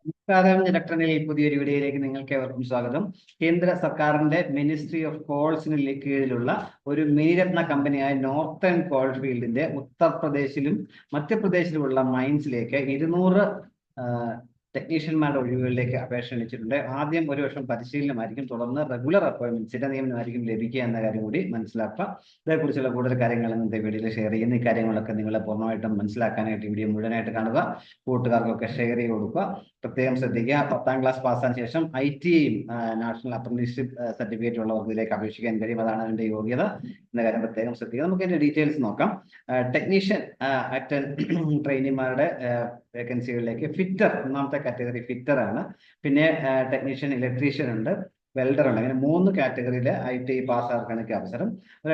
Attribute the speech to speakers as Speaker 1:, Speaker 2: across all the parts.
Speaker 1: നമസ്കാരം. ഇലക്ട്രോണിൽ പുതിയൊരു വീഡിയോയിലേക്ക് നിങ്ങൾക്ക് ഏവർക്കും സ്വാഗതം. കേന്ദ്ര സർക്കാരിന്റെ മിനിസ്ട്രി ഓഫ് കോൾസിന് കീഴിലുള്ള ഒരു മിനിരത്ന കമ്പനിയായ നോർത്തേൺ കോൾ ഫീൽഡിന്റെ ഉത്തർപ്രദേശിലും മധ്യപ്രദേശിലുമുള്ള മൈൻസിലേക്ക് 200 ടെക്നീഷ്യന്മാരുടെ ഒഴിവുകളിലേക്ക് അപേക്ഷ ക്ഷണിച്ചിട്ടുണ്ട്. ആദ്യം ഒരു വർഷം പരിശീലനമായിരിക്കും, തുടർന്ന് റെഗുലർ അപ്പോയിന്റ്മെന്റ് സ്ഥിരനിയമനമായിരിക്കും ലഭിക്കുക എന്ന കാര്യം കൂടി മനസ്സിലാക്കുക. ഇതേക്കുറിച്ചുള്ള കൂടുതൽ കാര്യങ്ങൾ ഇന്നത്തെ വീഡിയോയിൽ ഷെയർ ചെയ്യുന്ന ഈ കാര്യങ്ങളൊക്കെ നിങ്ങളെ പൂർണ്ണമായിട്ടും മനസ്സിലാക്കാനായിട്ട് വീഡിയോ മുഴുവനായിട്ട് കാണുക. കൂട്ടുകാർക്കൊക്കെ ഷെയർ ചെയ്ത് കൊടുക്കുക. പ്രത്യേകം ശ്രദ്ധിക്കുക, 10ാം ക്ലാസ് പാസ്സായ ശേഷം ITയും നാഷണൽ അപ്രന്റീസ്ഷിപ്പ് സർട്ടിഫിക്കറ്റ് ഉള്ളവർക്ക് ഇതിലേക്ക് അപേക്ഷിക്കാൻ കഴിയും. അതാണ് അതിന്റെ യോഗ്യത എന്ന കാര്യം പ്രത്യേകം ശ്രദ്ധിക്കുക. നമുക്ക് അതിന്റെ ഡീറ്റെയിൽസ് നോക്കാം. ടെക്നീഷ്യൻ ട്രെയിനിമാരുടെ വേക്കൻസികളിലേക്ക് ഫിറ്റർ, ഒന്നാമത്തെ കാറ്റഗറി ഫിറ്റർ ആണ്. പിന്നെ ടെക്നീഷ്യൻ ഇലക്ട്രീഷ്യൻ ഉണ്ട്, വെൽഡർ ഉണ്ട്. അങ്ങനെ 3 കാറ്റഗറിയിൽ ITI പാസ്സാർക്കാണ് അവസരം.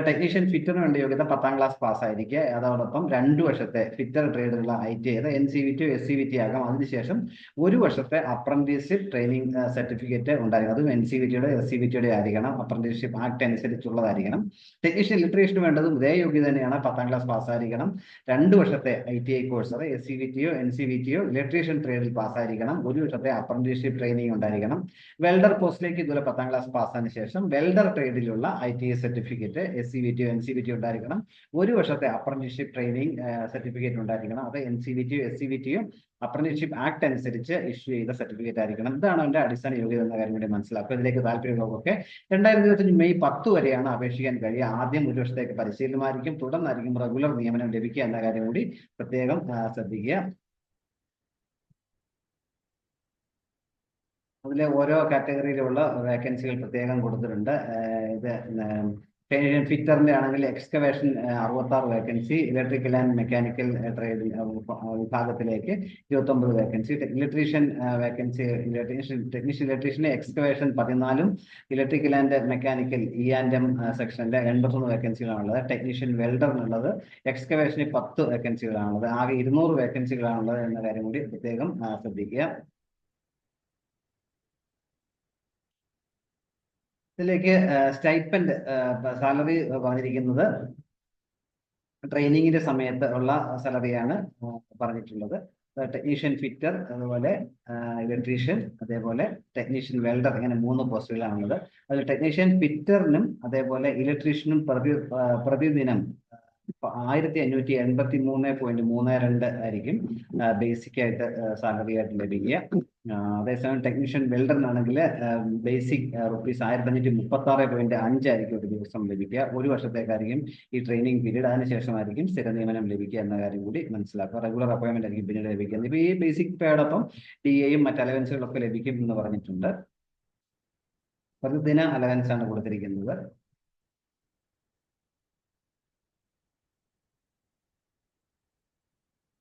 Speaker 1: ടെക്നീഷ്യൻ ഫിറ്ററിന് വേണ്ട യോഗ്യത 10ാം ക്ലാസ് പാസ്സായിരിക്കുക. അതോടൊപ്പം 2 വർഷത്തെ ഫിറ്റർ ട്രേഡുള്ള ITI, NCVT SCVT ആകാം. അതിനുശേഷം 1 വർഷത്തെ അപ്രന്റീസ്ഷിപ്പ് ട്രെയിനിങ് സർട്ടിഫിക്കറ്റ് ഉണ്ടായിരിക്കും. അതും NCVTയുടെ SCVTയുടെ ആയിരിക്കണം. അപ്രന്റീസ്ഷിപ്പ് ആക്ട് അനുസരിച്ചുള്ളതായിരിക്കണം. ടെക്നീഷ്യൻ ഇലക്ട്രീഷ്യന് വേണ്ടതും ഇതേ യോഗ്യത തന്നെയാണ്. 10ാം ക്ലാസ് പാസ്സായിരിക്കണം. 2 വർഷത്തെ ITI കോഴ്സ്, അത് SCVTയോ NCVTയോ ഇലക്ട്രീഷ്യൻ ട്രേഡിൽ പാസ്സായിരിക്കണം. 1 വർഷത്തെ അപ്രന്റീസ്ഷിപ്പ് ട്രെയിനിങ് ഉണ്ടായിരിക്കണം. വെൽഡർ പോസ്റ്റിലേക്ക് ഇതുപോലെ 10ാം ക്ലാസ് പാസ്സായതിനു ശേഷം വെൽഡർ ട്രേഡിലുള്ള ITI സർട്ടിഫിക്കറ്റ് SCVTയോ NCVTയോ ഉണ്ടായിരിക്കണം. 1 വർഷത്തെ അപ്രന്റീസ്ഷിപ്പ് ട്രെയിനിങ് സർട്ടിഫിക്കറ്റ് ഉണ്ടായിരിക്കണം. അത് NCVTയോ SCVTയോ അപ്രന്റീസ്ഷിപ്പ് ആക്ട് അനുസരിച്ച് ഇഷ്യൂ ചെയ്ത സർട്ടിഫിക്കറ്റ് ആയിരിക്കണം. ഇതാണ് അതിന്റെ അടിസ്ഥാന യോഗ്യത എന്ന കാര്യം കൂടി മനസ്സിലാക്കുക. ഇതിലേക്ക് താല്പര്യമുള്ളവർക്കൊക്കെ 2025 മെയ് 10 വരെയാണ് അപേക്ഷിക്കാൻ കഴിയുക. ആദ്യം 1 വർഷത്തേക്ക് പരിശീലനമായിരിക്കും, തുടർന്നായിരിക്കും റെഗുലർ നിയമനം ലഭിക്കുക എന്ന കാര്യം കൂടി പ്രത്യേകം ശ്രദ്ധിക്കുക. അതിലെ ഓരോ കാറ്റഗറിയിലുള്ള വേക്കൻസികൾ പ്രത്യേകം കൊടുത്തിട്ടുണ്ട്. ഇത് ഫിറ്ററിന്റെ ആണെങ്കിൽ excavation 66 vacancy, electrical and mechanical trade വിഭാഗത്തിലേക്ക് 29 വേക്കൻസി, ഇലക്ട്രീഷ്യൻ വേക്കൻസി, ടെക്നീഷ്യൻ ഇലക്ട്രീഷ്യന് excavation 14, electrical and mechanical E&M സെക്ഷനിലെ 83 വേക്കൻസികളാണുള്ളത്. ടെക്നീഷ്യൻ വെൽഡറിനുള്ളത് എക്സ്കവേഷന് 10 വേക്കൻസികളാണുള്ളത്. ആകെ 200 വേക്കൻസികളാണുള്ളത് എന്ന കാര്യം കൂടി പ്രത്യേകം ശ്രദ്ധിക്കുക. ഇതിലേക്ക് സ്റ്റൈപ്പൻഡ് സാലറി പറഞ്ഞിരിക്കുന്നത് ട്രെയിനിങ്ങിന്റെ സമയത്ത് ഉള്ള സാലറിയാണ് പറഞ്ഞിട്ടുള്ളത്. ടെക്നീഷ്യൻ ഫിറ്റർ, അതുപോലെ ഇലക്ട്രീഷ്യൻ, അതേപോലെ ടെക്നീഷ്യൻ വെൽഡർ, ഇങ്ങനെ 3 പോസ്റ്റുകളാണുള്ളത്. അതിൽ ടെക്നീഷ്യൻ ഫിറ്ററിനും അതേപോലെ ഇലക്ട്രീഷ്യനും പ്രതിദിനം 1583.32 ആയിരിക്കും ബേസിക് ആയിട്ട് സാലറി ആയിട്ട് ലഭിക്കുക. അതേസമയം ടെക്നീഷ്യൻ വെൽഡറിനാണെങ്കിൽ ബേസിക് റുപ്പീസ് 1536.5 ആയിരിക്കും ഒരു ദിവസം ലഭിക്കുക. 1 വർഷത്തേക്കായിരിക്കും ഈ ട്രെയിനിങ് പീരീഡ്. അതിനുശേഷമായിരിക്കും സ്ഥിര നിയമനം ലഭിക്കുക എന്ന കാര്യം കൂടി മനസ്സിലാക്കുക. റെഗുലർ അപ്പോയിന്റ്മെന്റ് ആയിരിക്കും പിന്നീട് ലഭിക്കുന്നത്. ഇപ്പൊ ഈ ബേസിക് പേയോടൊപ്പം DAയും മറ്റ് അലവൻസുകളൊക്കെ ലഭിക്കും എന്ന് പറഞ്ഞിട്ടുണ്ട്. പ്രതിദിന അലവൻസ് ആണ് കൊടുത്തിരിക്കുന്നത്.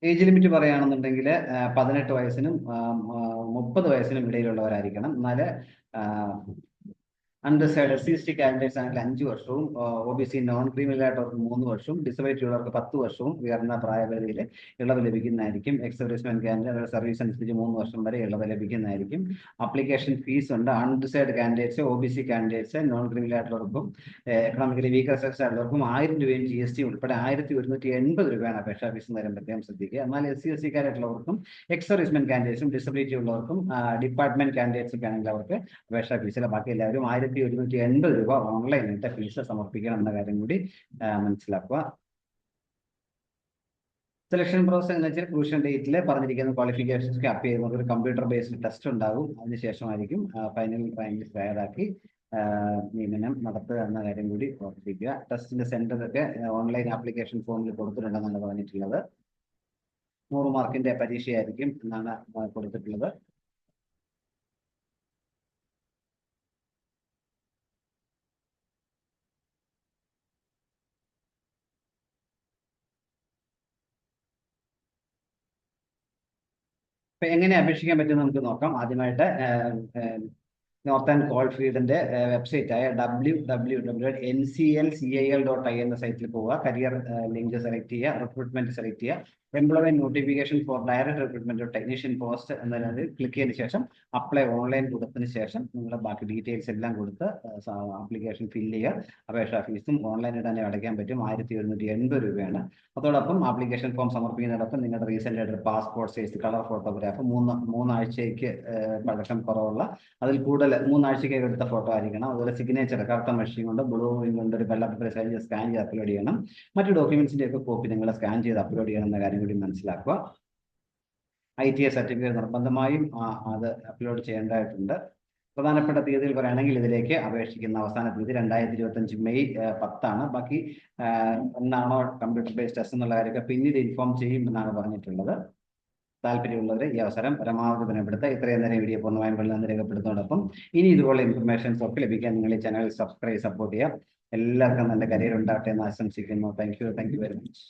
Speaker 1: ഏജ് ലിമിറ്റ് പറയുകയാണെന്നുണ്ടെങ്കിൽ 18 വയസ്സിനും 30 വയസ്സിനും ഇടയിലുള്ളവരായിരിക്കണം. എന്നാല് അൺറിസർവ്ഡ് SC/ST കാൻഡിഡേറ്റ്സ് ആണെങ്കിൽ 5 വർഷവും, OBC നോൺ ക്രീമിനൽ ആയിട്ടവർക്ക് 3 വർഷവും, ഡിസബിലിറ്റി ഉള്ളവർക്ക് 10 വർഷവും ഉയർന്ന പ്രായപരിധിയിൽ ഇളവ് ലഭിക്കുന്നതായിരിക്കും. എക്സ് സർവീസ്മെൻ കാൻഡിഡേറ്റ് സർവീസ് അനുസരിച്ച് 3 വർഷം വരെ ഇളവ് ലഭിക്കുന്നതായിരിക്കും. ആപ്ലിക്കേഷൻ ഫീസ് ഉണ്ട്. Unreserved candidates, OBC candidates, non criminal ആയിട്ടുള്ളവർക്കും എക്കണോമിക്കലി വീക്കർ സെക്ഷൻ ആയിട്ടുള്ളവർക്കും 1000 രൂപയും GST ഉൾപ്പെടെ 1180 രൂപയാണ് അപേക്ഷാ ഫീസ് നേരം പ്രത്യേകം ശ്രദ്ധിക്കുക. എന്നാൽ SC/ST കാരായിട്ടുള്ളവർക്കും എക്സ് സർവീസ്മെൻ കാൻഡിഡേറ്റ്സും ഡിസബിലിറ്റി ഉള്ളവർക്കും ഡിപ്പാർട്ട്മെന്റ് കാൻഡിഡേറ്റ്സും ഒക്കെ ആണെങ്കിൽ അവർക്ക് അപേക്ഷാ ഫീസിൽ ബാക്കി എല്ലാവരും 1180 രൂപ ഓൺലൈനായിട്ട് ഫീസ് സമർപ്പിക്കണം എന്ന കാര്യം കൂടി മനസ്സിലാക്കുക. സെലക്ഷൻ പ്രോസസ് എന്ന് വെച്ചാൽ ക്രൂഷ്യൽ ഡേറ്റിൽ പറഞ്ഞിരിക്കുന്ന ക്വാളിഫിക്കേഷൻസ് അപ്പ് ചെയ്യുന്ന ഒരു കമ്പ്യൂട്ടർ ബേസ്ഡ് ടെസ്റ്റ് ഉണ്ടാകും. അതിനുശേഷമായിരിക്കും ഫൈനൽ റാങ്ക് തയ്യാറാക്കി നിയമനം നടത്തുക എന്ന കാര്യം കൂടി ഓർമ്മിപ്പിക്കുക. ടെസ്റ്റിന്റെ സെന്ററൊക്കെ ഓൺലൈൻ ആപ്ലിക്കേഷൻ ഫോമിൽ കൊടുത്തിട്ടുണ്ടെന്നാണ് പറഞ്ഞിട്ടുള്ളത്. 100 മാർക്കിന്റെ പരീക്ഷയായിരിക്കും എന്നാണ് കൊടുത്തിട്ടുള്ളത്. അപ്പൊ എങ്ങനെ അപേക്ഷിക്കാൻ പറ്റും നമുക്ക് നോക്കാം. ആദ്യമായിട്ട് നോർത്തേൺ കോൾ ഫീൽഡിന്റെ വെബ്സൈറ്റ് ആയ www.nclcal.in എന്ന സൈറ്റിൽ പോവുക. കരിയർ ലിങ്ക് സെലക്ട് ചെയ്യുക, റിക്രൂട്ട്മെന്റ് സെലക്ട് ചെയ്യുക. Employment notification four direct recruitment technician post എന്നതിൽ ക്ലിക്ക് ചെയ്തതിനു ശേഷം അപ്ലൈ ഓൺലൈൻ കൊടുത്തതിന് ശേഷം നിങ്ങളുടെ ബാക്കി ഡീറ്റെയിൽസ് എല്ലാം കൊടുത്ത് ആപ്ലിക്കേഷൻ ഫില്ല് ചെയ്യുക. അപേക്ഷാ ഫീസും ഓൺലൈനിൽ തന്നെ അടയ്ക്കാൻ പറ്റും. 1180 രൂപയാണ്. അതോടൊപ്പം ആപ്ലിക്കേഷൻ ഫോം സമർപ്പിക്കുന്നതോടൊപ്പം നിങ്ങളുടെ റീസെന്റ് ആയിട്ട് പാസ്പോർട്ട് സൈസ് കളർ ഫോട്ടോഗ്രാഫ് മൂന്നാഴ്ചയ്ക്ക് പഴക്കം കുറവുള്ള, അതിൽ കൂടുതൽ 3 ആഴ്ചയ്ക്ക് എടുത്ത ഫോട്ടോ ആയിരിക്കണം. അതുപോലെ സിഗ്നേച്ചർ കറുത്ത മഷി കൊണ്ട് ബ്ലൂ കൊണ്ട് ഒരു വെള്ള പേപ്പർ സൈസ് സ്കാൻ ചെയ്ത് അപ്ലോഡ് ചെയ്യണം. മറ്റു ഡോക്യുമെന്റ്സിന്റെ ഒക്കെ കോപ്പി നിങ്ങൾ സ്കാൻ ചെയ്ത് അപ്ലോഡ് ചെയ്യണം എന്ന കാര്യം കൂടി മനസ്സിലാക്കുക. ITI സർട്ടിഫിക്കറ്റ് നിർബന്ധമായും അത് അപ്ലോഡ് ചെയ്യേണ്ടതായിട്ടുണ്ട്. പ്രധാനപ്പെട്ട തീയതിയിൽ പറയുകയാണെങ്കിൽ ഇതിലേക്ക് അപേക്ഷിക്കുന്ന അവസാന തീയതി 2025 മെയ് 10 ബാക്കി എന്നാണോ കമ്പ്യൂട്ടർ ബേസ്ഡ് ടെസ്റ്റ് എന്നുള്ള കാര്യമൊക്കെ പിന്നീട് ഇൻഫോം ചെയ്യും എന്നാണ് പറഞ്ഞിട്ടുള്ളത്. താല്പര്യമുള്ളവർ ഈ അവസരം പരമാവധി ബന്ധപ്പെടുത്തുക. ഇത്രയും നേരം വീഡിയോ പൂർണ്ണമായും നന്ദി രേഖപ്പെടുത്തുന്നതോടൊപ്പം ഇനി ഇതുപോലെ ഇൻഫർമേഷൻസ് ഒക്കെ ലഭിക്കാൻ നിങ്ങൾ ഈ ചാനൽ സപ്പോർട്ട് ചെയ്യുക. എല്ലാവർക്കും നല്ല കരിയർ ഉണ്ടാകട്ടെ എന്ന് ആശംസിക്കുന്നു. Thank you very much.